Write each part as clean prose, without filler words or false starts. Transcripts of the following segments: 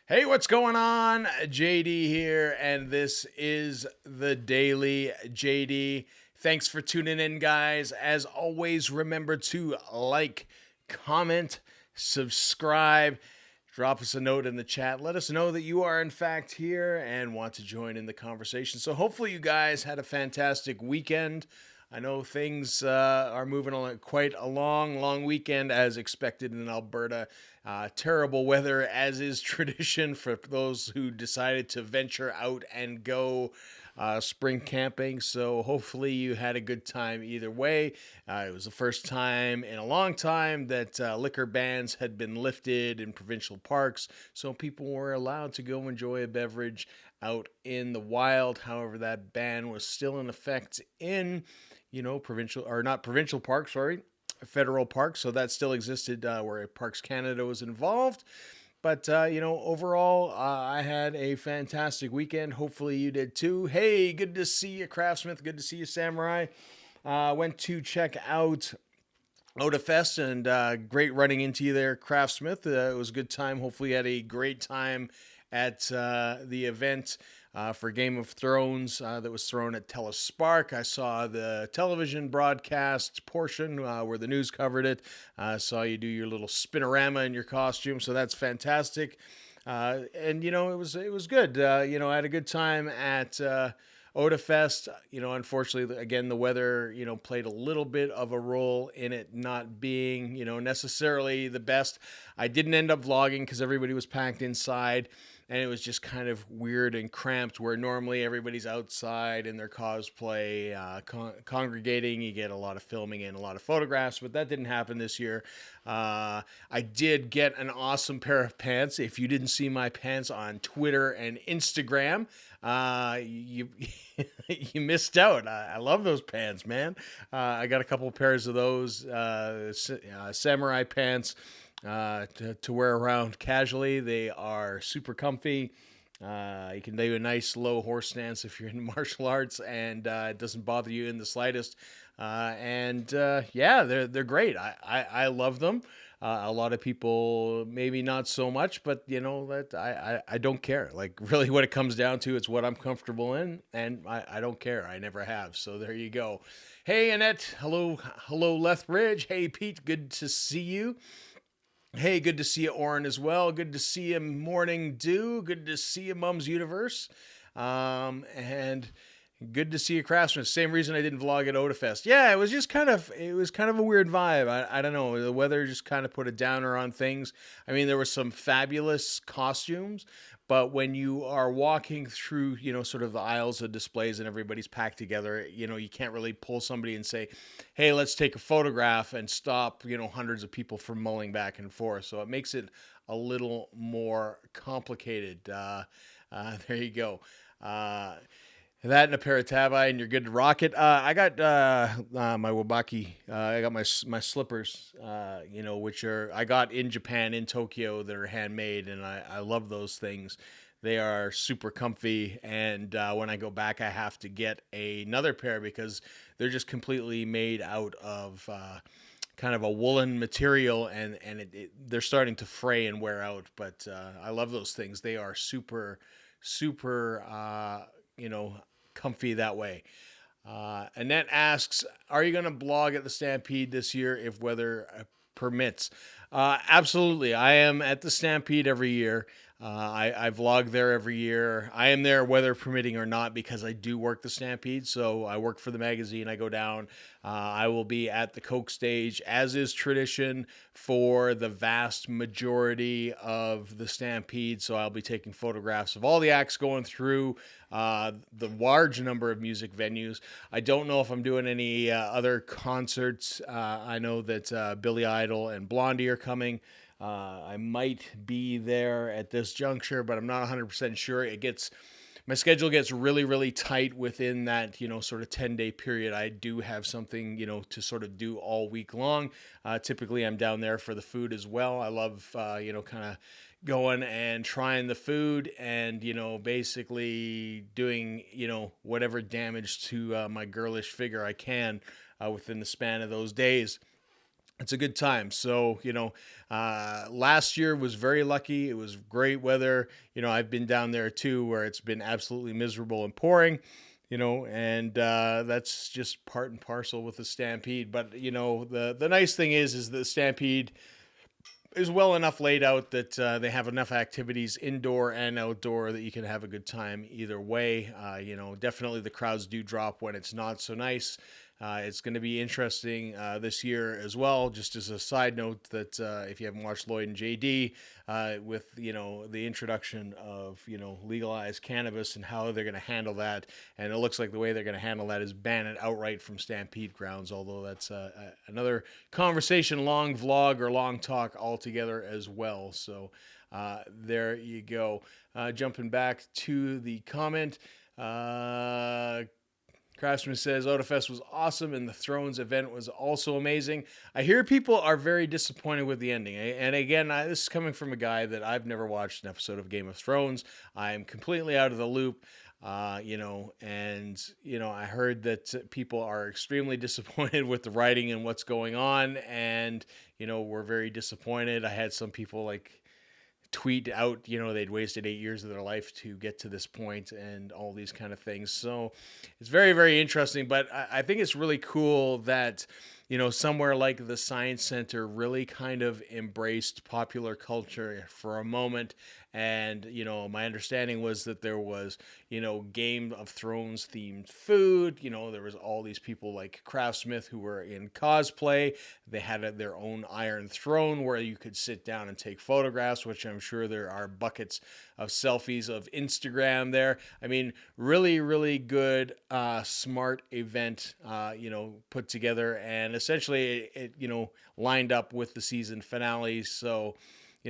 Hey, what's going on? JD here, and this is the Daily JD. Thanks for tuning in, guys. As always, remember to like, comment, subscribe, drop us a note in the chat. Let us know that you are, in fact, here and want to join in the conversation. So, hopefully, you guys had a fantastic weekend. I know things are moving along quite a long weekend as expected in Alberta. Terrible weather, as is tradition for those who decided to venture out and go spring camping. So hopefully you had a good time either way. It was the first time in a long time that liquor bans had been lifted in provincial parks, so people were allowed to go enjoy a beverage out in the wild. However, that ban was still in effect in provincial or not provincial parks, sorry, federal parks. So that still existed where Parks Canada was involved. But, overall, I had a fantastic weekend. Hopefully you did too. Hey, good to see you, Craftsmith. Good to see you, Samurai. Went to check out Otafest and great running into you there, Craftsmith. It was a good time. Hopefully you had a great time at the event for Game of Thrones that was thrown at Telus Spark. I saw the television broadcast portion where the news covered it. I saw you do your little spinorama in your costume, so that's fantastic. And it was good. I had a good time at Otafest. Unfortunately, again, the weather, played a little bit of a role in it not being, necessarily the best. I didn't end up vlogging because everybody was packed inside, and it was just kind of weird and cramped where normally everybody's outside in their cosplay, congregating. You get a lot of filming and a lot of photographs, but that didn't happen this year. I did get an awesome pair of pants. If you didn't see my pants on Twitter and Instagram, you you missed out. I love those pants, man. I got a couple pairs of those samurai pants to wear around casually. They are super comfy. You can do a nice low horse stance if you're in martial arts, and it doesn't bother you in the slightest. Yeah, they're great. I love them. A lot of people maybe not so much, but that I don't care. Like, really, what it comes down to, it's what I'm comfortable in, and I don't care. I never have. So there you go. Hey, Annette. Hello, Lethbridge. Hey, Pete. Good to see you. Hey, good to see you, Oren, as well. Good to see you, Morning Dew. Good to see you, Mum's Universe. And good to see you, Craftsman. Same reason I didn't vlog at Otafest. Yeah, it was kind of a weird vibe. I don't know. The weather just kind of put a downer on things. I mean, there were some fabulous costumes, but when you are walking through, sort of the aisles of displays and everybody's packed together, you can't really pull somebody and say, hey, let's take a photograph and stop, hundreds of people from mulling back and forth. So it makes it a little more complicated. There you go. That and a pair of tabi, and you're good to rock it. I got my wabaki. I got my slippers, which I got in Japan, in Tokyo, that are handmade, and I love those things. They are super comfy, and when I go back, I have to get another pair because they're just completely made out of kind of a woolen material, and they're starting to fray and wear out. But I love those things. They are super, comfy that way. Annette asks, are you going to blog at the Stampede this year if weather permits? Absolutely. I am at the Stampede every year. I vlog there every year. I am there weather permitting or not because I do work the Stampede. So I work for the magazine. I go down. I will be at the Coke stage, as is tradition for the vast majority of the Stampede. So I'll be taking photographs of all the acts going through the large number of music venues. I don't know if I'm doing any other concerts. I know that Billy Idol and Blondie are coming. I might be there at this juncture, but I'm not 100% sure. My schedule gets really tight within that, sort of 10-day period. I do have something, to sort of do all week long. Typically I'm down there for the food as well. I love, kind of going and trying the food and, basically doing, whatever damage to my girlish figure I can within the span of those days. it's a good time. So, last year was very lucky. It was great weather. I've been down there too, where it's been absolutely miserable and pouring, and that's just part and parcel with the Stampede. But, the nice thing is the Stampede is well enough laid out that they have enough activities indoor and outdoor that you can have a good time either way. Definitely the crowds do drop when it's not so nice. It's going to be interesting this year as well. Just as a side note, that if you haven't watched Lloyd and JD, with the introduction of legalized cannabis and how they're going to handle that, and it looks like the way they're going to handle that is ban it outright from Stampede grounds. Although that's another conversation, long vlog or long talk altogether as well. So there you go. Jumping back to the comment. Craftsman says Otafest was awesome and the Thrones event was also amazing. I hear people are very disappointed with the ending. And again, this is coming from a guy that I've never watched an episode of Game of Thrones. I'm completely out of the loop. I heard that people are extremely disappointed with the writing and what's going on. And, we're very disappointed. I had some people tweet out, they'd wasted 8 years of their life to get to this point and all these kind of things. So it's very, very interesting. But I think it's really cool that, somewhere like the Science Center really kind of embraced popular culture for a moment. And, my understanding was that there was, Game of Thrones themed food. There was all these people like Craftsmith who were in cosplay. They had their own Iron Throne where you could sit down and take photographs, which I'm sure there are buckets of selfies of Instagram there. I mean, really, really good, smart event, put together. And essentially it lined up with the season finale. So,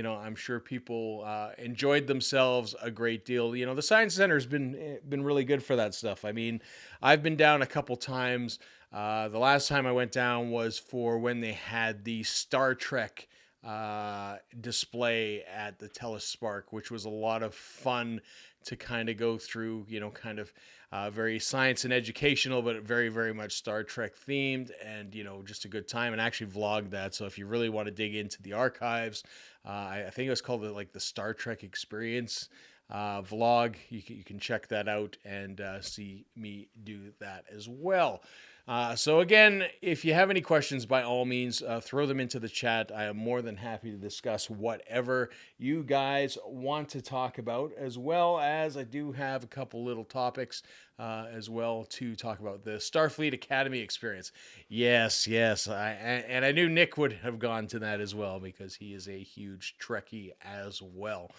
I'm sure people enjoyed themselves a great deal. The Science Center has been really good for that stuff. I mean, I've been down a couple times. The last time I went down was for when they had the Star Trek display at the Telespark, which was a lot of fun to kind of go through, very science and educational, but very, very much Star Trek themed, and, just a good time, and actually vlogged that. So if you really want to dig into the archives, I think it was called the Star Trek Experience vlog. You can check that out and see me do that as well. So again, if you have any questions, by all means, throw them into the chat. I am more than happy to discuss whatever you guys want to talk about, as well as I do have a couple little topics as well to talk about. The Starfleet Academy experience. Yes, I knew Nick would have gone to that as well because he is a huge Trekkie as well.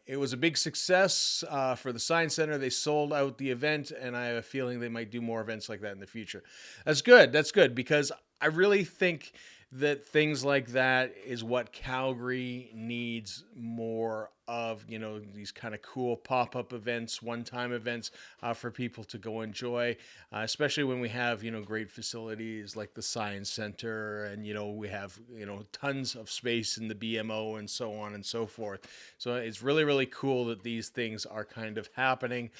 It was a big success for the Science Center. They sold out the event, and I have a feeling they might do more events like that in the future. That's good. That's good, because I really think that things like that is what Calgary needs more of, these kind of cool pop-up events, one-time events for people to go enjoy, especially when we have, great facilities like the Science Center, and, we have, tons of space in the BMO and so on and so forth. So it's really, really cool that these things are kind of happening.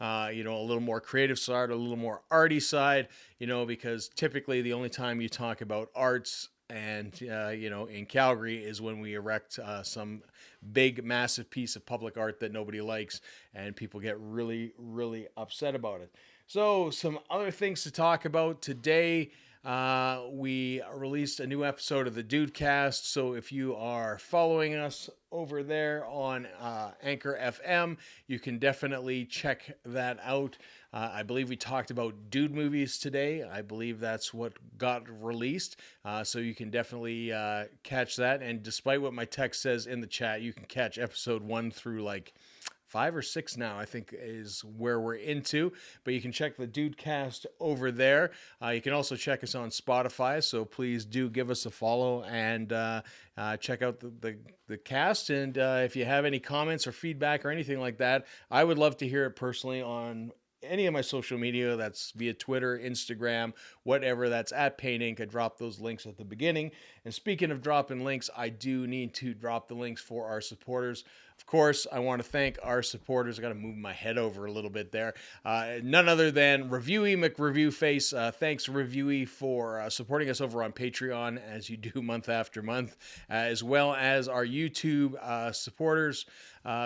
A little more creative side, a little more arty side, because typically the only time you talk about arts and, in Calgary is when we erect some big, massive piece of public art that nobody likes, and people get really, really upset about it. So some other things to talk about today. We released a new episode of the Dudecast. So if you are following us over there on Anchor FM, you can definitely check that out. I believe we talked about dude movies today. I believe that's what got released. So you can definitely catch that. And despite what my text says in the chat, you can catch episode 1 through 5 or 6 now, I think, is where we're into. But you can check the Dudecast over there. You can also check us on Spotify, so please do give us a follow and check out the cast. And if you have any comments or feedback or anything like that, I would love to hear it personally on any of my social media. That's via Twitter, Instagram, whatever. That's at Paint Inc. I drop those links at the beginning. And speaking of dropping links, I do need to drop the links for our supporters. Of course, I want to thank our supporters. I got to move my head over a little bit there. None other than Reviewy McReviewface. Thanks, Reviewy, for supporting us over on Patreon, as you do month after month, as well as our YouTube supporters,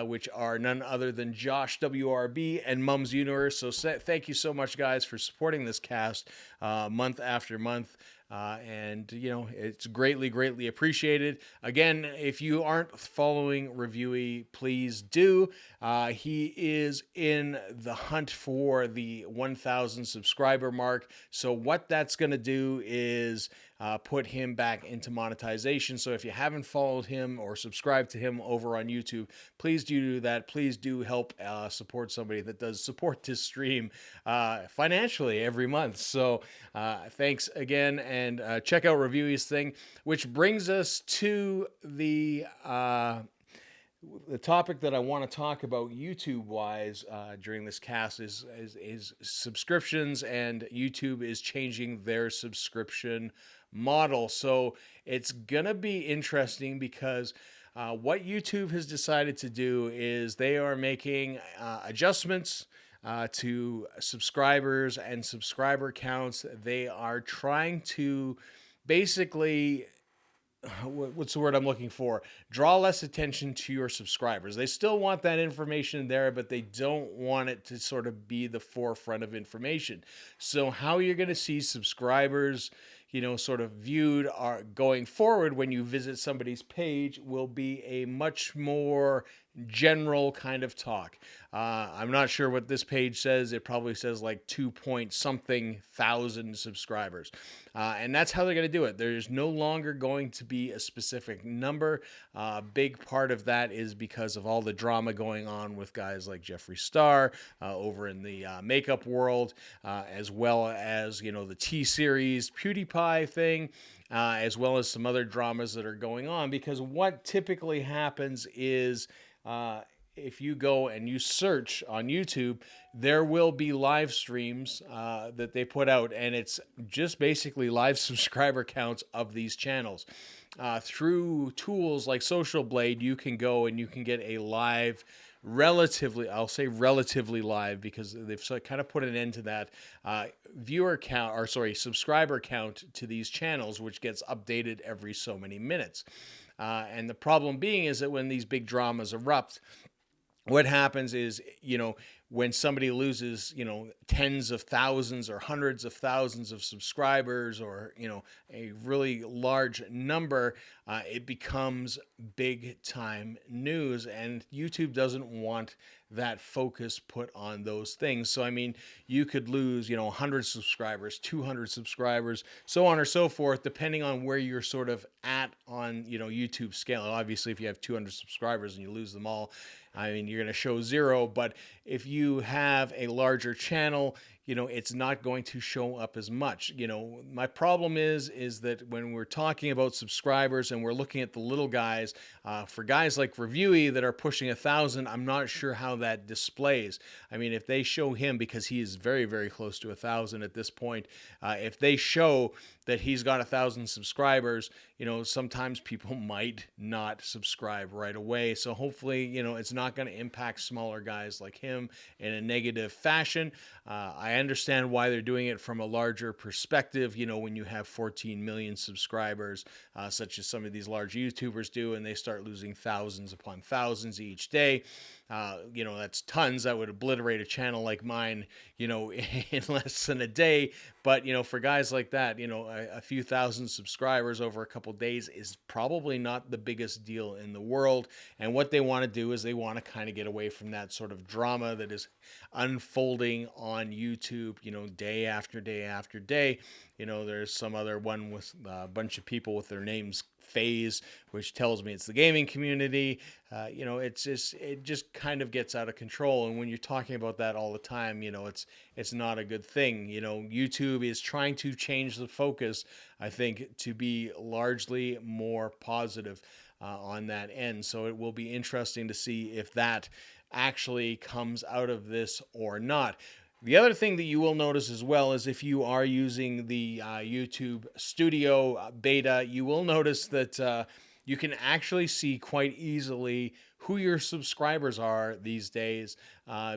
which are none other than Josh WRB and Mums Universe. So thank you so much, guys, for supporting this cast month after month. And, you know, it's greatly appreciated. Again, if you aren't following Reviewy, please do. He is in the hunt for the 1,000 subscriber mark. So what that's going to do is put him back into monetization. So if you haven't followed him or subscribed to him over on YouTube, please do that. Please do help support somebody that does support this stream financially every month. So thanks again, and check out Reviewy's thing, which brings us to the topic that I want to talk about YouTube wise during this cast is subscriptions, and YouTube is changing their subscription model. So it's gonna be interesting because what YouTube has decided to do is they are making adjustments to subscribers and subscriber counts. They are trying to basically, what's the word I'm looking for? Draw less attention to your subscribers. They still want that information there, but they don't want it to sort of be the forefront of information. So how you're going to see subscribers, you know, sort of viewed are going forward when you visit somebody's page will be a much more general kind of talk. I'm not sure what this page says. It probably says like 2 point something thousand subscribers. And that's how they're going to do it. There's no longer going to be a specific number. Big part of that is because of all the drama going on with guys like Jeffree Star over in the makeup world, as well as, you know, the T-Series PewDiePie thing, as well as some other dramas that are going on. Because what typically happens is if you go and you search on YouTube, there will be live streams that they put out, and it's just basically live subscriber counts of these channels. Through tools like Social Blade, you can go and you can get a live, relatively, I'll say relatively live because they've kind of put an end to that viewer count, or sorry, subscriber count to these channels, which gets updated every so many minutes. And the problem being is that when these big dramas erupt, what happens is, you know, when somebody loses, you know, tens of thousands or hundreds of thousands of subscribers, or, you know, a really large number, it becomes big time news, and YouTube doesn't want that focus put on those things. So, I mean, you could lose, you know, 100 subscribers, 200 subscribers, so on or so forth, depending on where you're sort of at on, you know, YouTube scale. Obviously, if you have 200 subscribers and you lose them all, I mean, you're going to show zero. But if you have a larger channel, you know, it's not going to show up as much. You know, my problem is that when we're talking about subscribers and we're looking at the little guys, for guys like Reviewy that are pushing 1,000, I'm not sure how that displays. I mean, if they show him, because he is very close to 1,000 at this point, if they show that he's got 1,000 subscribers, you know, sometimes people might not subscribe right away. So hopefully, you know, it's not going to impact smaller guys like him in a negative fashion. I understand why they're doing it from a larger perspective. You know, when you have 14 million subscribers, such as some of these large YouTubers do, and they start losing thousands upon thousands each day, you know, that's tons. That would obliterate a channel like mine, you know, in less than a day. But, you know, for guys like that, you know, a few thousand subscribers over a couple days is probably not the biggest deal in the world. And what they want to do is they want to kind of get away from that sort of drama that is unfolding on YouTube, you know, day after day after day. You know, there's some other one with a bunch of people with their names Phase, which tells me it's the gaming community. You know, it just kind of gets out of control. And when you're talking about that all the time, you know, it's not a good thing. You know, YouTube is trying to change the focus, I think, to be largely more positive on that end. So it will be interesting to see if that actually comes out of this or not. The other thing that you will notice as well is if you are using the YouTube Studio beta, you will notice that you can actually see quite easily who your subscribers are these days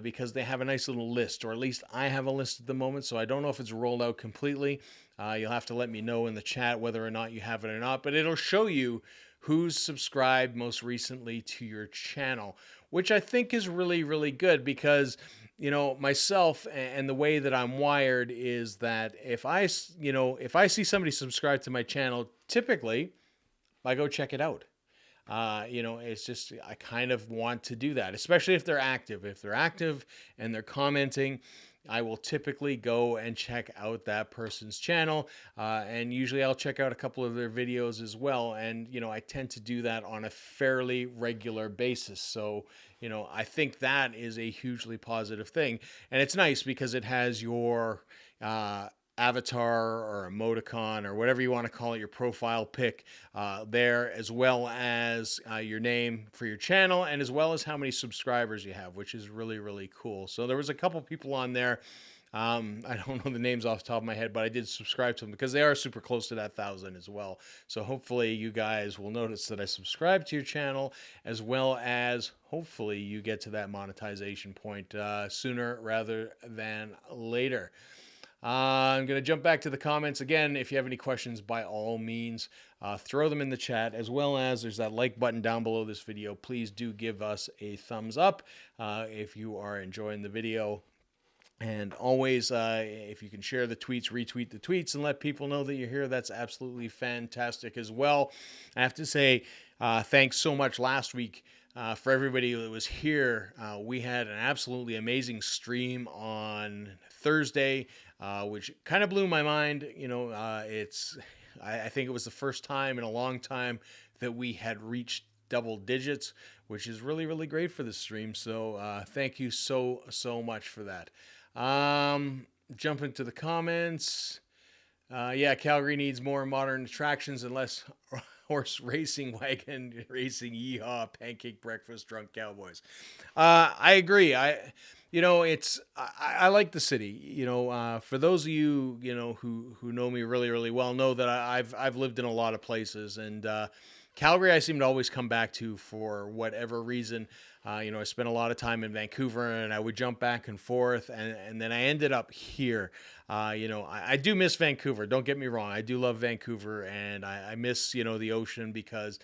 because they have a nice little list, or at least I have a list at the moment. So I don't know if it's rolled out completely. You'll have to let me know in the chat whether or not you have it or not, but it'll show you who's subscribed most recently to your channel, which I think is really, really good because myself and the way that I'm wired is that if I see somebody subscribe to my channel, typically I go check it out. It's just, I kind of want to do that, especially if they're active. If they're active and they're commenting, I will typically go and check out that person's channel. And usually I'll check out a couple of their videos as well. And, I tend to do that on a fairly regular basis. So, I think that is a hugely positive thing. And it's nice because it has your avatar or emoticon or whatever you want to call it, your profile pic there, as well as your name for your channel, and as well as how many subscribers you have, which is really, really cool. So there was a couple people on there. I don't know the names off the top of my head, but I did subscribe to them because they are super close to that 1,000 as well. So hopefully you guys will notice that I subscribe to your channel, as well as hopefully you get to that monetization point sooner rather than later. I'm going to jump back to the comments again. If you have any questions, by all means, throw them in the chat, as well as there's that like button down below this video. Please do give us a thumbs up if you are enjoying the video. And always, if you can share the tweets, retweet the tweets, and let people know that you're here, that's absolutely fantastic as well. I have to say, thanks so much last week for everybody that was here. We had an absolutely amazing stream on Thursday, which kind of blew my mind. I think it was the first time in a long time that we had reached double digits, which is really, really great for the stream. So thank you so much for that. Jump into the comments. Yeah, Calgary needs more modern attractions and less horse racing, wagon racing, yeehaw, pancake breakfast, drunk cowboys. I agree. I like the city. For those of you, who know me really, really well, know that I've lived in a lot of places, and Calgary I seem to always come back to for whatever reason. I spent a lot of time in Vancouver, and I would jump back and forth, and then I ended up here. I do miss Vancouver. Don't get me wrong. I do love Vancouver, and I miss, the ocean because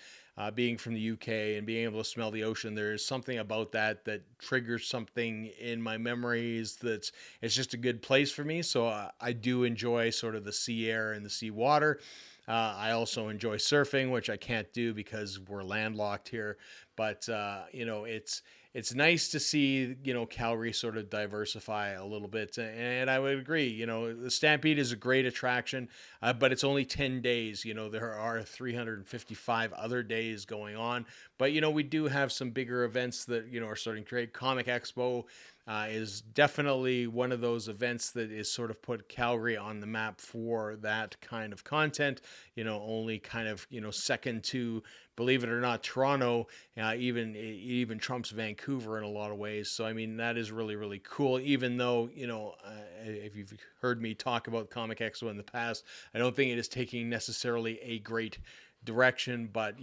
being from the UK and being able to smell the ocean, there's something about that triggers something in my memories it's just a good place for me. So I do enjoy sort of the sea air and the sea water. I also enjoy surfing, which I can't do because we're landlocked here. But, it's nice to see, Calgary sort of diversify a little bit. And I would agree, the Stampede is a great attraction, but it's only 10 days. There are 355 other days going on. But, we do have some bigger events that, are starting to create. Comic Expo is definitely one of those events that is sort of put Calgary on the map for that kind of content, only kind of, second to, believe it or not, Toronto, even trumps Vancouver in a lot of ways. So, I mean, that is really, really cool, even though, if you've heard me talk about Comic Expo in the past, I don't think it is taking necessarily a great direction, but,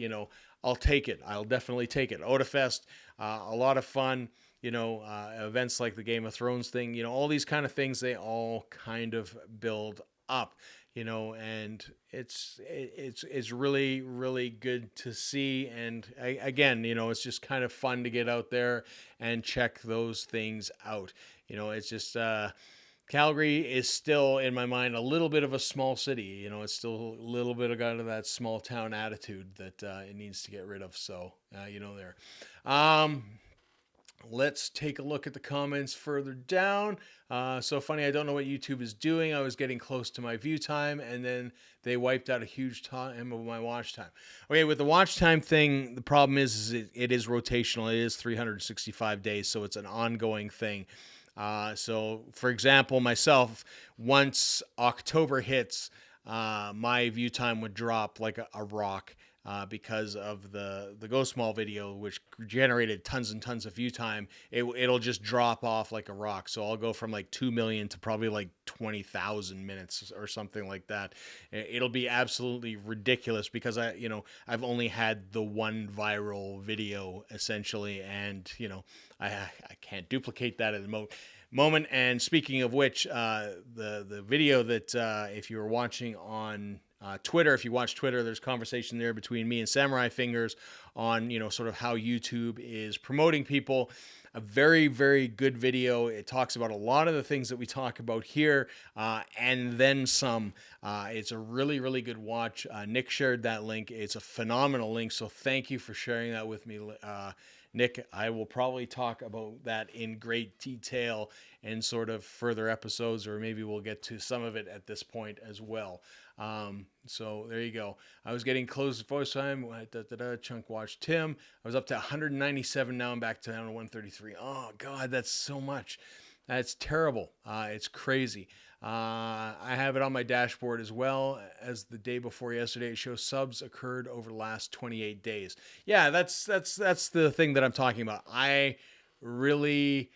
I'll take it. I'll definitely take it. Otafest, a lot of fun. Events like the Game of Thrones thing, all these kind of things, they all kind of build up, and it's really, really good to see. And again, it's just kind of fun to get out there and check those things out. It's just, Calgary is still, in my mind, a little bit of a small city. It's still a little bit of kind of that small town attitude that it needs to get rid of. So, there. Let's take a look at the comments further down. So funny, I don't know what YouTube is doing. I was getting close to my view time, and then they wiped out a huge time of my watch time. Okay, with the watch time thing, the problem is it is rotational. It is 365 days, so it's an ongoing thing. So, for example, myself, once October hits, my view time would drop like a rock. because of the Go Small video, which generated tons and tons of view time. It'll just drop off like a rock. So I'll go from like 2 million to probably like 20,000 minutes or something like that. It'll be absolutely ridiculous because I've only had the one viral video essentially, and I can't duplicate that at the moment. And speaking of which, the video that if you were watching on Twitter, if you watch Twitter, there's conversation there between me and Samurai Fingers on sort of how YouTube is promoting people. A very, very good video. It talks about a lot of the things that we talk about here, and then some. It's a really, really good watch. Nick shared that link. It's a phenomenal link, so thank you for sharing that with me, Nick. I will probably talk about that in great detail in sort of further episodes, or maybe we'll get to some of it at this point as well. So there you go. I was getting close to voice time. Chunk watch Tim. I was up to 197. Now I'm back to down to 133. Oh God, that's so much. That's terrible. It's crazy. I have it on my dashboard as well as the day before yesterday. It shows subs occurred over the last 28 days. Yeah, that's the thing that I'm talking about. I really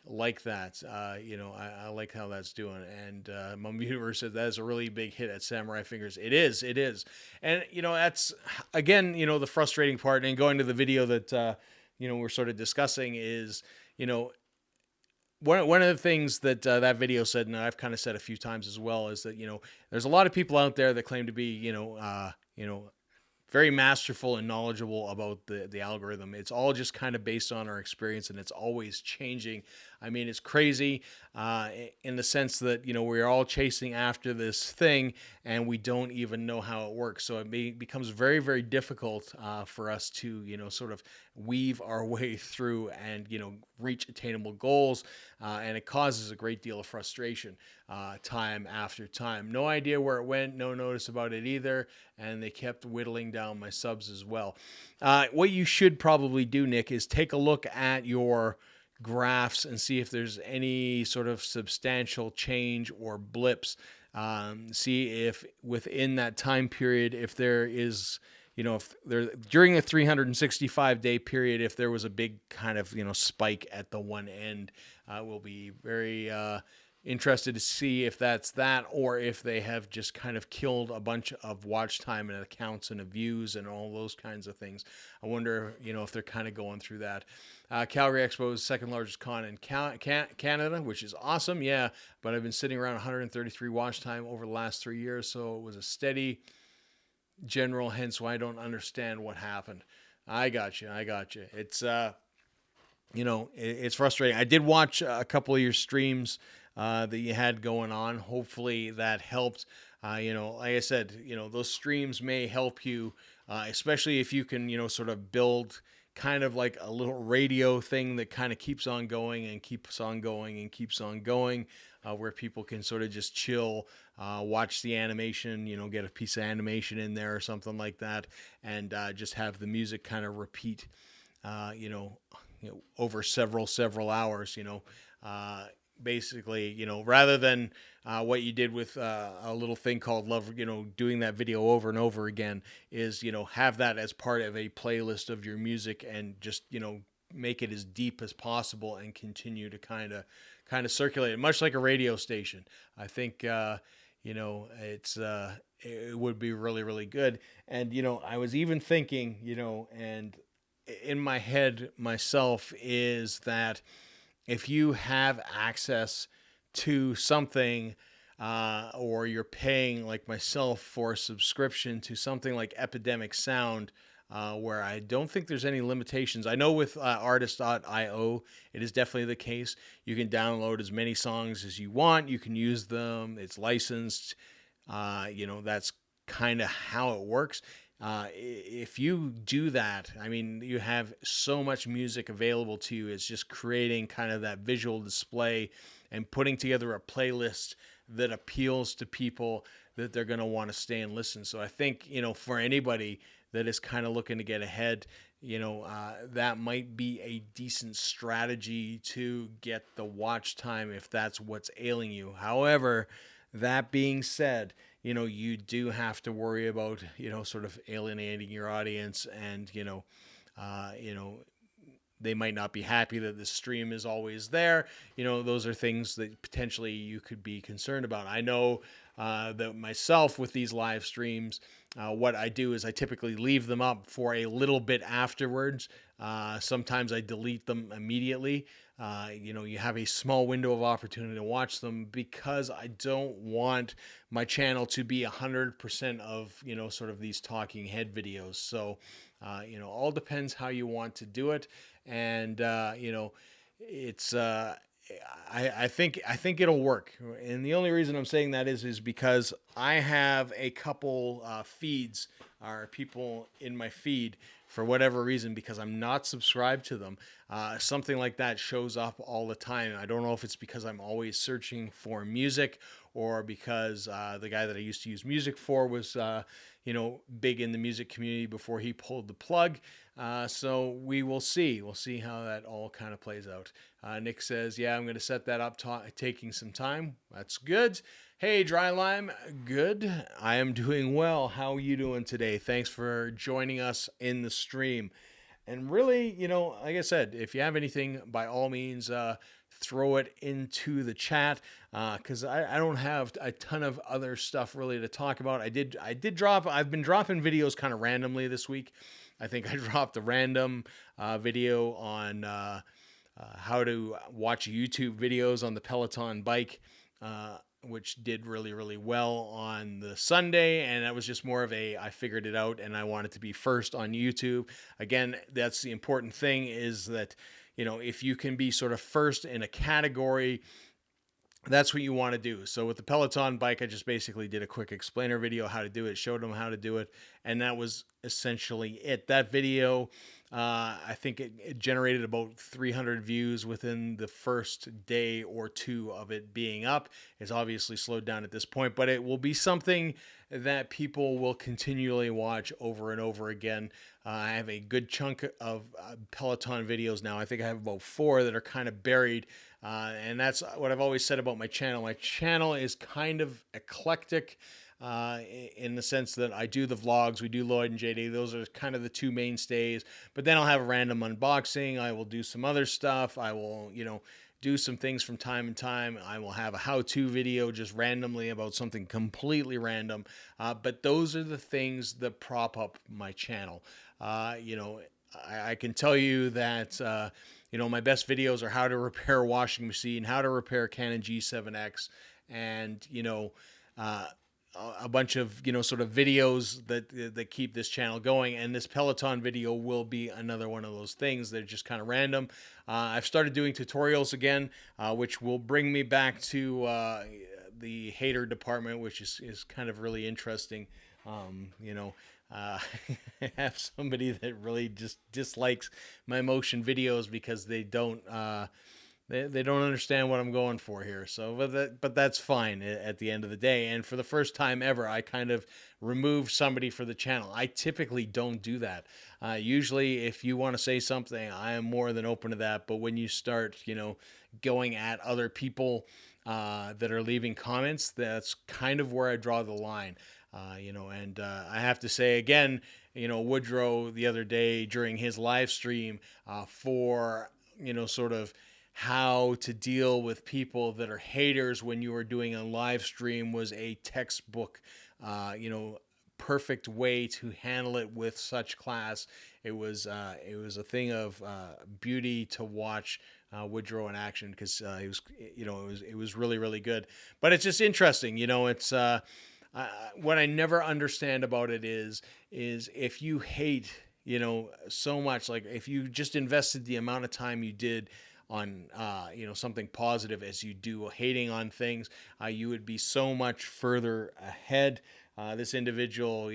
like that. I like how that's doing. And Mum Universe said that is a really big hit at Samurai Fingers. It is. And that's again, the frustrating part. And going to the video that we're sort of discussing is, one of the things that that video said, and I've kind of said a few times as well, is that there's a lot of people out there that claim to be very masterful and knowledgeable about the algorithm. It's all just kind of based on our experience, and it's always changing. I mean, it's crazy in the sense that, we're all chasing after this thing and we don't even know how it works. So it becomes very, very difficult for us to, sort of weave our way through and, reach attainable goals. And it causes a great deal of frustration time after time. No idea where it went, no notice about it either. And they kept whittling down my subs as well. What you should probably do, Nick, is take a look at your graphs and see if there's any sort of substantial change or blips. See if within that time period, if there is, if there during the 365-day period, if there was a big kind of spike at the one end. We'll be very interested to see if that's that, or if they have just kind of killed a bunch of watch time and accounts and views and all those kinds of things. I wonder, if they're kind of going through that. Calgary Expo is the second largest con in Canada, which is awesome. Yeah, but I've been sitting around 133 watch time over the last 3 years, so it was a steady general, hence why I don't understand what happened. I got you. It's it's frustrating. I did watch a couple of your streams that you had going on. Hopefully that helped. Like I said, those streams may help you, especially if you can, sort of build kind of like a little radio thing that kind of keeps on going and keeps on going and keeps on going, where people can sort of just chill, watch the animation, get a piece of animation in there or something like that, and just have the music kind of repeat, over several hours, basically, rather than what you did with a little thing called Love, doing that video over and over again, is, have that as part of a playlist of your music and just, make it as deep as possible and continue to kind of circulate it, much like a radio station. I think, it's, it would be really, really good. And, I was even thinking, and in my head myself, is that if you have access to something, or you're paying like myself for a subscription to something like Epidemic Sound, where I don't think there's any limitations. I know with artist.io, it is definitely the case. You can download as many songs as you want. You can use them. It's licensed. That's kind of how it works. If you do that, I mean, you have so much music available to you. It's just creating kind of that visual display and putting together a playlist that appeals to people that they're going to want to stay and listen. So I think, for anybody that is kind of looking to get ahead, that might be a decent strategy to get the watch time if that's what's ailing you. However, that being said, you do have to worry about, sort of alienating your audience, and, uh, you know, they might not be happy that the stream is always there. Those are things that potentially you could be concerned about. I know that myself with these live streams, what I do is I typically leave them up for a little bit afterwards. Sometimes I delete them immediately. You have a small window of opportunity to watch them, because I don't want my channel to be 100% of, sort of these talking head videos. So, all depends how you want to do it. And, it's, I think it'll work. And the only reason I'm saying that is because I have a couple feeds, or people in my feed, for whatever reason, because I'm not subscribed to them. Something like that shows up all the time. I don't know if it's because I'm always searching for music, or because the guy that I used to use music for was, big in the music community before he pulled the plug. So we will see. We'll see how that all kind of plays out. Nick says, yeah, I'm going to set that up, taking some time. That's good. Hey, Dry Lime, good. I am doing well. How are you doing today? Thanks for joining us in the stream. And really, like I said, if you have anything, by all means, throw it into the chat, because I don't have a ton of other stuff really to talk about. I've been dropping videos kind of randomly this week. I think I dropped a random video on how to watch YouTube videos on the Peloton bike, which did really, really well on the Sunday. And that was just more of I figured it out and I wanted to be first on YouTube. Again, that's the important thing, is that, if you can be sort of first in a category, that's what you want to do. So with the Peloton bike, I just basically did a quick explainer video how to do it, showed them how to do it, and that was essentially it. That video, I think it generated about 300 views within the first day or two of it being up. It's obviously slowed down at this point, but it will be something that people will continually watch over and over again. I have a good chunk of Peloton videos now. I think I have about 4 that are kind of buried. And that's what I've always said about my channel. My channel is kind of eclectic, in the sense that I do the vlogs. We do Lloyd and JD. Those are kind of the 2 mainstays. But then I'll have a random unboxing. I will do some other stuff. I will, do some things from time to time. I will have a how-to video just randomly about something completely random. But those are the things that prop up my channel. I can tell you that, my best videos are how to repair a washing machine, how to repair Canon G7X, and, a bunch of, sort of videos that keep this channel going. And this Peloton video will be another one of those things. They're just kind of random. I've started doing tutorials again, which will bring me back to the hater department, which is kind of really interesting. I have somebody that really just dislikes my motion videos because they don't they don't understand what I'm going for here. So, but that's fine at the end of the day. And for the first time ever, I kind of removed somebody for the channel. I typically don't do that. Usually, if you want to say something, I am more than open to that. But when you start, going at other people that are leaving comments, that's kind of where I draw the line. And I have to say again, Woodrow the other day during his live stream, for, sort of how to deal with people that are haters when you are doing a live stream, was a textbook, perfect way to handle it with such class. It was a thing of beauty to watch Woodrow in action, because he was, it was really, really good. But it's just interesting, it's what I never understand about it is if you hate, so much, like if you just invested the amount of time you did on, something positive as you do hating on things, you would be so much further ahead. This individual,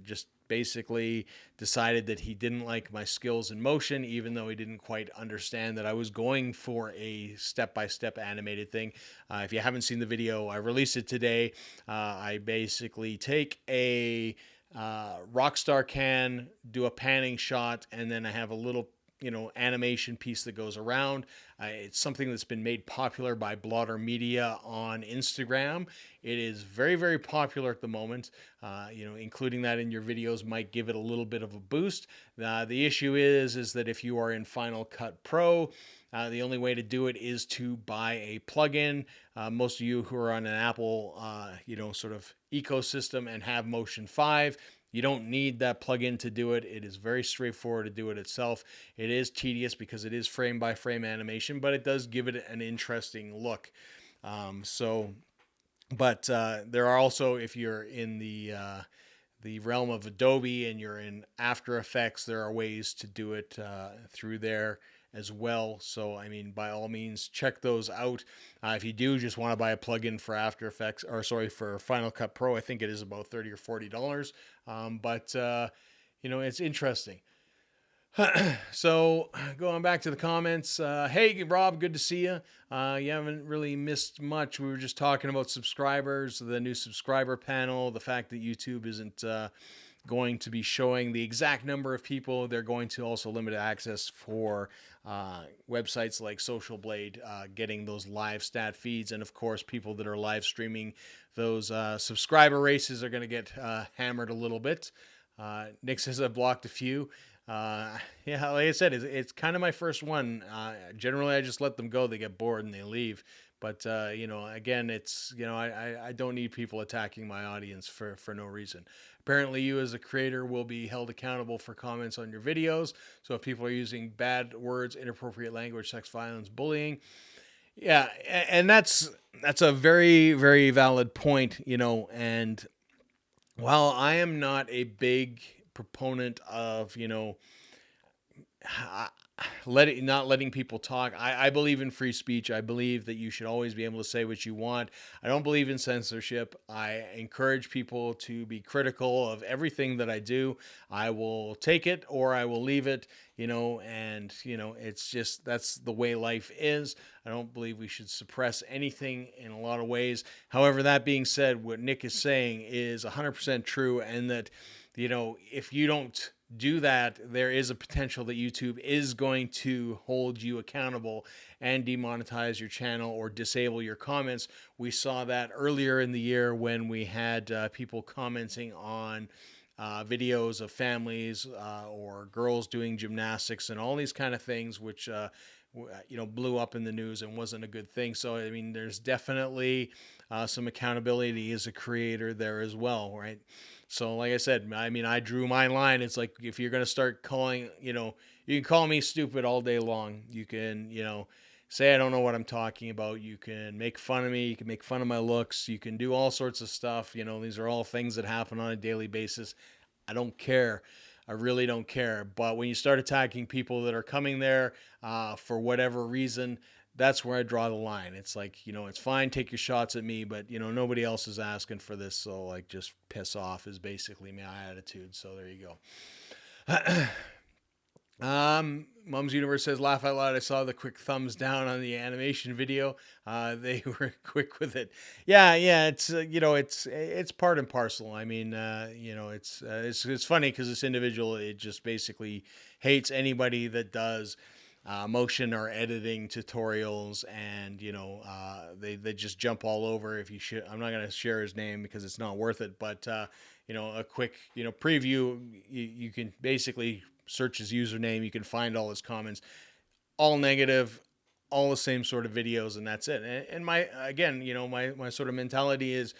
just basically decided that he didn't like my skills in motion, even though he didn't quite understand that I was going for a step-by-step animated thing. If you haven't seen the video, I released it today. I basically take a Rockstar can, do a panning shot, and then I have a little animation piece that goes around. It's something that's been made popular by Blotter Media on Instagram. It is very, very popular at the moment. Including that in your videos might give it a little bit of a boost. The issue is that if you are in Final Cut Pro, the only way to do it is to buy a plugin. Most of you who are on an Apple, sort of ecosystem and have Motion 5, you don't need that plugin to do it. It is very straightforward to do it itself. It is tedious because it is frame by frame animation, but it does give it an interesting look. But there are also, if you're in the realm of Adobe and you're in After Effects, there are ways to do it through there as well. So, I mean, by all means, check those out. If you do just want to buy a plugin for After Effects, for Final Cut Pro, I think it is about $30 or $40. But it's interesting. So going back to the comments, hey Rob, good to see you. You haven't really missed much. We were just talking about subscribers, the new subscriber panel, the fact that YouTube isn't going to be showing the exact number of people. They're going to also limit access for websites like Social Blade, getting those live stat feeds. And of course, people that are live streaming those subscriber races are going to get hammered a little bit. Nick says I've blocked a few. Like I said, it's kind of my first one. Generally, I just let them go. They get bored and they leave. But, again, it's, I don't need people attacking my audience for no reason. Apparently, you as a creator will be held accountable for comments on your videos. So if people are using bad words, inappropriate language, sex violence, bullying. Yeah, and that's a very, very valid point, and while I am not a big proponent of, not letting people talk. I believe in free speech. I believe that you should always be able to say what you want. I don't believe in censorship. I encourage people to be critical of everything that I do. I will take it or I will leave it, it's just, that's the way life is. I don't believe we should suppress anything in a lot of ways. However, that being said, what Nick is saying is 100% true, and that, if you don't do that, there is a potential that YouTube is going to hold you accountable and demonetize your channel or disable your comments. We saw that earlier in the year when we had people commenting on videos of families or girls doing gymnastics and all these kind of things, which blew up in the news and wasn't a good thing. So, I mean, there's definitely some accountability as a creator there as well, right? So like I said, I mean, I drew my line. It's like, if you're going to start calling, you can call me stupid all day long. You can, say I don't know what I'm talking about. You can make fun of me. You can make fun of my looks. You can do all sorts of stuff. These are all things that happen on a daily basis. I don't care. I really don't care. But when you start attacking people that are coming there for whatever reason, that's where I draw the line. It's like, it's fine, take your shots at me, but, nobody else is asking for this. So, like, just piss off is basically my attitude. So there you go. Mom's Universe says, laugh out loud. I saw the quick thumbs down on the animation video. They were quick with it. Yeah. It's, it's part and parcel. I mean, it's funny because this individual, it just basically hates anybody that does motion or editing tutorials, and they just jump all over. If you should, I'm not going to share his name because it's not worth it, but a quick preview, you can basically search his username, you can find all his comments, all negative, all the same sort of videos, and that's it. And my sort of mentality is,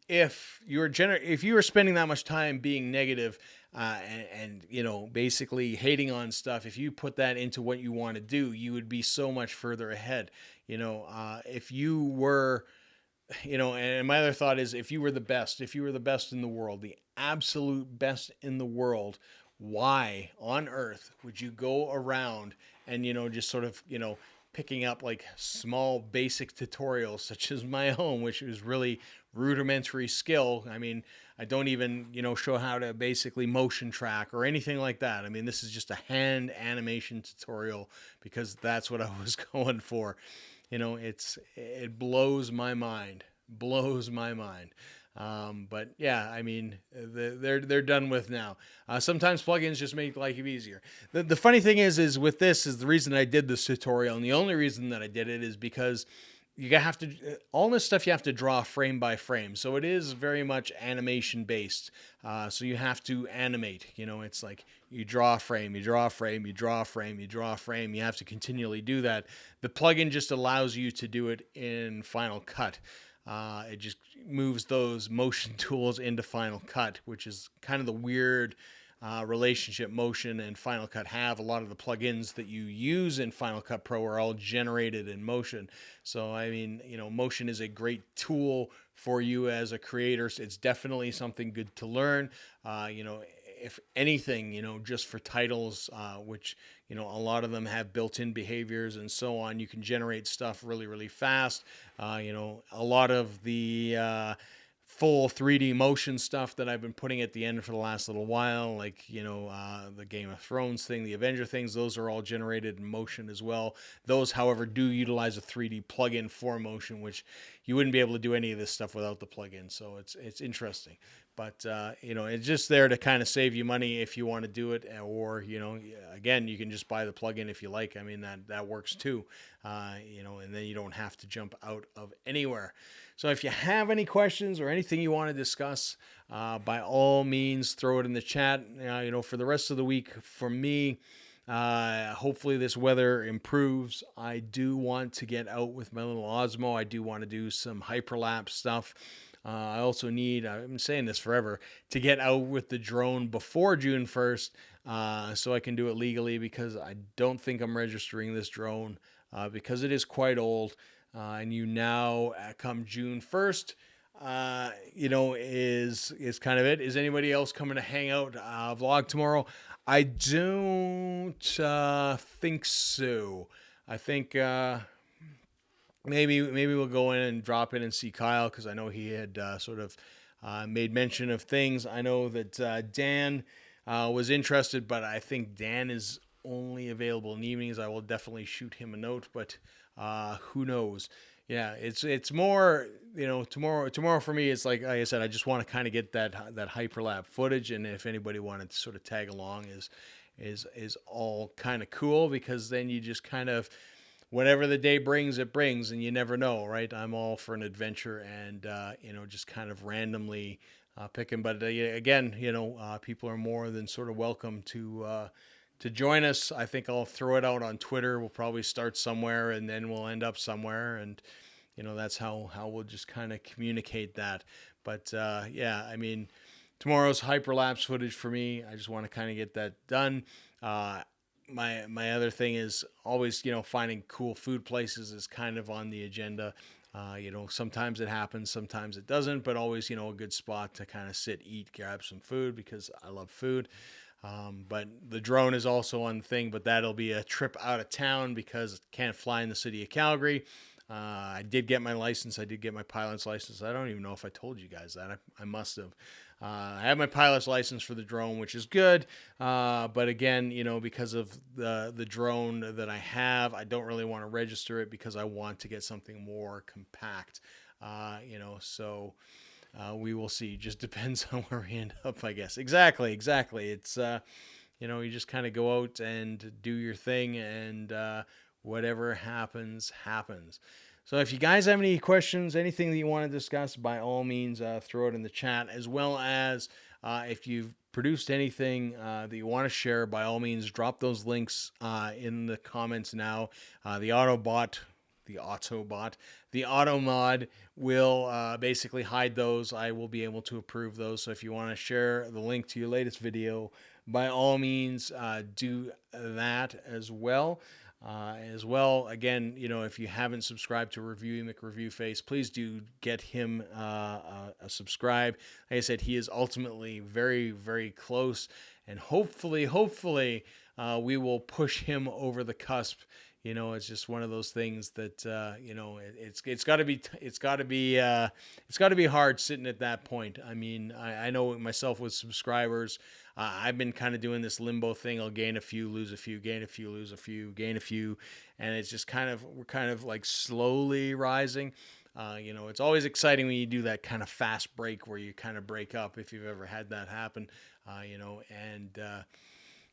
if you are spending that much time being negative and basically hating on stuff, if you put that into what you want to do, you would be so much further ahead. If you were, and my other thought is, if you were the best in the world, the absolute best in the world, why on earth would you go around and, just sort of, picking up like small basic tutorials such as my own, which is really rudimentary skill. I mean, I don't even, show how to basically motion track or anything like that. I mean, this is just a hand animation tutorial because that's what I was going for. It blows my mind. But yeah, I mean, they're done with now. Sometimes plugins just make life easier. The funny thing is with this is the reason I did this tutorial, and the only reason that I did it is because you have to all this stuff you have to draw frame by frame, so it is very much animation based. So you have to animate. You know, it's like you draw a frame, you draw a frame, you draw a frame, you draw a frame. You have to continually do that. The plugin just allows you to do it in Final Cut. It just moves those motion tools into Final Cut, which is kind of the weird relationship Motion and Final Cut have. A lot of the plugins that you use in Final Cut Pro are all generated in Motion. So, I mean, you know, Motion is a great tool for you as a creator. It's definitely something good to learn. You know, if anything, you know, just for titles, which, you know, a lot of them have built-in behaviors and so on, you can generate stuff really, really fast. You know, a lot of the full 3D motion stuff that I've been putting at the end for the last little while, like, you know, the Game of Thrones thing, the Avenger things, those are all generated in Motion as well. Those, however, do utilize a 3D plugin for Motion, which you wouldn't be able to do any of this stuff without the plugin. So it's interesting. But, you know, it's just there to kind of save you money if you want to do it. Or, you know, again, you can just buy the plugin if you like. I mean, that works too, you know, and then you don't have to jump out of anywhere. So if you have any questions or anything you want to discuss, by all means, throw it in the chat. You know, for the rest of the week, for me, hopefully this weather improves. I do want to get out with my little Osmo. I do want to do some hyperlapse stuff. I also need, I've been saying this forever, to get out with the drone before June 1st so I can do it legally, because I don't think I'm registering this drone because it is quite old. And you now, come June 1st, you know, is kind of it. Is anybody else coming to hang out, vlog tomorrow? I don't think so. I think maybe we'll go in and drop in and see Kyle, because I know he had sort of made mention of things. I know that Dan was interested, but I think Dan is only available in evenings. I will definitely shoot him a note, but who knows? Yeah, it's more, you know, tomorrow for me, it's like I said, I just want to kind of get that hyperlap footage, and if anybody wanted to sort of tag along, is all kind of cool, because then you just kind of, whatever the day brings, it brings, and you never know, right? I'm all for an adventure, and you know, just kind of randomly picking. But again, you know, people are more than sort of welcome to join us. I think I'll throw it out on Twitter. We'll probably start somewhere, and then we'll end up somewhere, and you know, that's how we'll just kind of communicate that. But yeah, I mean, tomorrow's hyperlapse footage for me, I just want to kind of get that done. My other thing is always, you know, finding cool food places is kind of on the agenda. You know, sometimes it happens, sometimes it doesn't, but always, you know, a good spot to kind of sit, eat, grab some food, because I love food. But the drone is also on the thing, but that'll be a trip out of town, because I can't fly in the city of Calgary. I did get my license. I did get my pilot's license. I don't even know if I told you guys that. I must have. I have my pilot's license for the drone, which is good. But again, you know, because of the drone that I have, I don't really want to register it, because I want to get something more compact. You know, so we will see. Just depends on where we end up, I guess. Exactly. It's you know, you just kind of go out and do your thing, and whatever happens, happens. So if you guys have any questions, anything that you want to discuss, by all means, throw it in the chat, as well as if you've produced anything that you want to share, by all means, drop those links in the comments now. The Autobot, the Auto Mod will basically hide those. I will be able to approve those. So if you want to share the link to your latest video, by all means, do that as well. Again, you know, if you haven't subscribed to Review McReview Face, please do get him a subscribe. Like I said, he is ultimately very, very close, and hopefully, we will push him over the cusp. You know, it's just one of those things that you know, it's got to be hard sitting at that point. I mean, I know myself with subscribers. I've been kind of doing this limbo thing. I'll gain a few, lose a few, gain a few, lose a few, gain a few, and it's just we're kind of like slowly rising. You know, it's always exciting when you do that kind of fast break where you kind of break up, if you've ever had that happen. You know, and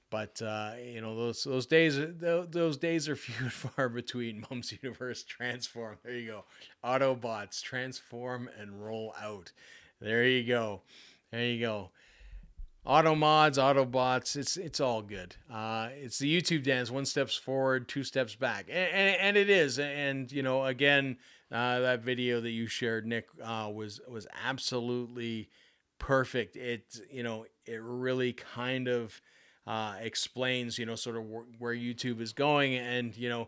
but you know, those days are few and far between. Mum's Universe transform. There you go. Autobots transform and roll out. There you go. There you go. Auto mods, Autobots, it's all good. It's the YouTube dance: one steps forward, two steps back, and it is. And you know, again, that video that you shared, Nick, was absolutely perfect. It, you know, it really kind of explains, you know, sort of where YouTube is going, and you know,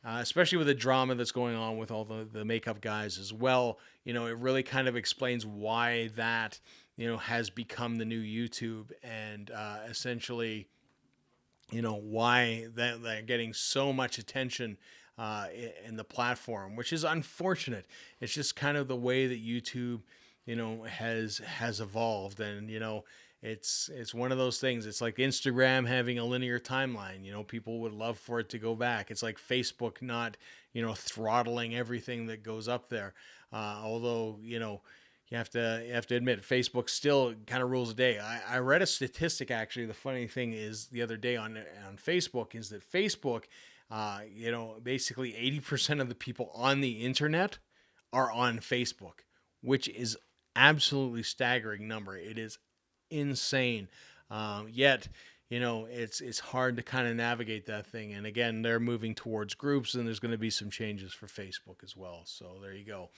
especially with the drama that's going on with all the makeup guys as well. You know, it really kind of explains why that, you know, has become the new YouTube, and essentially, you know, why they're getting so much attention in the platform, which is unfortunate. It's just kind of the way that YouTube, you know, has evolved, and you know, it's one of those things. It's like Instagram having a linear timeline. You know, people would love for it to go back. It's like Facebook not, you know, throttling everything that goes up there. Although, you know, you have to admit, Facebook still kind of rules the day. I read a statistic, actually. The funny thing is, the other day on Facebook, is that Facebook, you know, basically 80% of the people on the internet are on Facebook, which is absolutely staggering number. It is insane. Yet, you know, it's hard to kind of navigate that thing. And again, they're moving towards groups, and there's going to be some changes for Facebook as well. So there you go.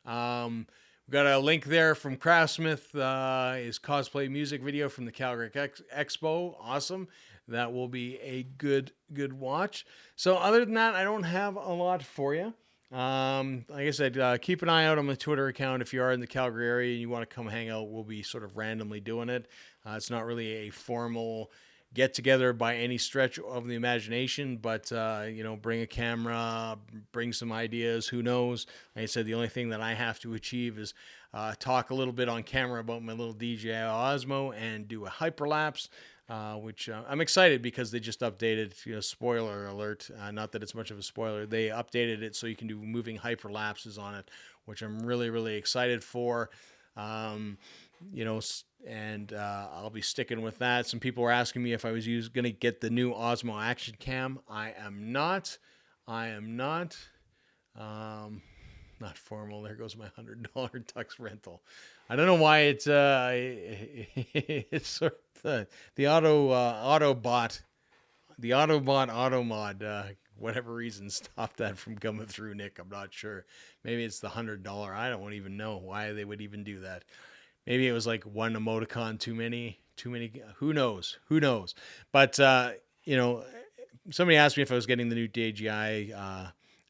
We've got a link there from Craftsmith, his cosplay music video from the Calgary Expo. Awesome. That will be a good watch. So other than that, I don't have a lot for you. Like I said, keep an eye out on my Twitter account. If you are in the Calgary area and you want to come hang out, we'll be sort of randomly doing it. It's not really a formal get together by any stretch of the imagination, but you know, bring a camera, bring some ideas. Who knows? Like I said, the only thing that I have to achieve is talk a little bit on camera about my little DJI Osmo and do a hyperlapse. Which I'm excited because they just updated. You know, spoiler alert. Not that it's much of a spoiler. They updated it so you can do moving hyperlapses on it, which I'm really excited for. You know, and I'll be sticking with that. Some people were asking me if I was going to get the new Osmo Action Cam. I am not. Not formal. There goes my $100 tux rental. I don't know why it's it's sort of the Autobot auto mod. Whatever reason stopped that from coming through, Nick. I'm not sure. Maybe it's the $100. I don't even know why they would even do that. Maybe it was like one emoticon too many. Who knows? But you know, somebody asked me if I was getting the new DJI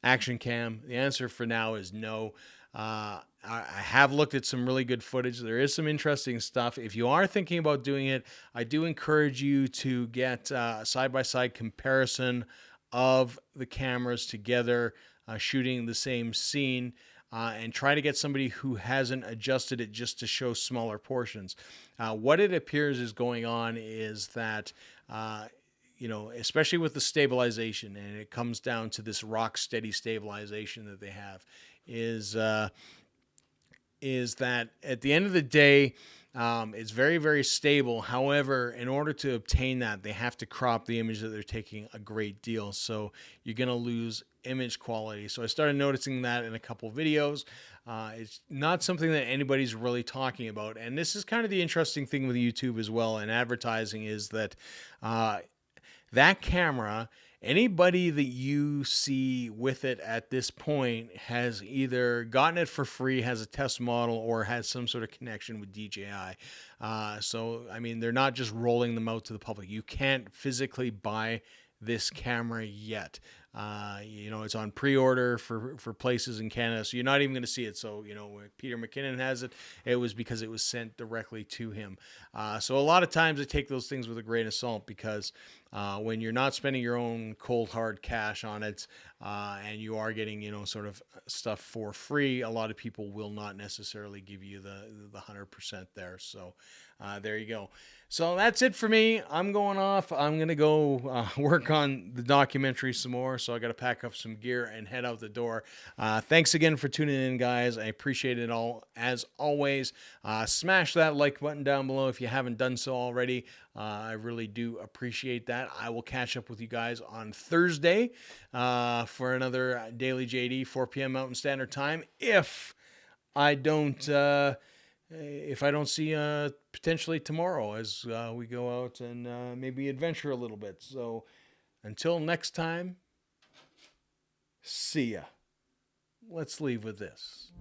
Action Cam. The answer for now is no. I have looked at some really good footage. There is some interesting stuff. If you are thinking about doing it, I do encourage you to get a side-by-side comparison of the cameras together, shooting the same scene, and try to get somebody who hasn't adjusted it just to show smaller portions. What it appears is going on is that you know, especially with the stabilization, and it comes down to this rock steady stabilization that they have, is that at the end of the day, it's very stable. However, in order to obtain that, they have to crop the image that they're taking a great deal. So you're going to lose image quality. So I started noticing that in a couple videos. It's not something that anybody's really talking about. And this is kind of the interesting thing with YouTube as well, and advertising, is that that camera, anybody that you see with it at this point has either gotten it for free, has a test model, or has some sort of connection with DJI. So, I mean, they're not just rolling them out to the public. You can't physically buy this camera yet. You know, it's on pre-order for places in Canada, so you're not even going to see it. So, you know, when Peter McKinnon has it, it was because it was sent directly to him. So a lot of times I take those things with a grain of salt, because when you're not spending your own cold hard cash on it, and you are getting, you know, sort of stuff for free, a lot of people will not necessarily give you the 100% there. So there you go. So that's it for me. I'm going off. I'm going to go work on the documentary some more. So I got to pack up some gear and head out the door. Thanks again for tuning in, guys. I appreciate it all. As always, smash that like button down below if you haven't done so already. I really do appreciate that. I will catch up with you guys on Thursday for another Daily JD, 4 p.m. Mountain Standard Time. If I don't see potentially tomorrow as we go out and maybe adventure a little bit. So until next time, see ya. Let's leave with this.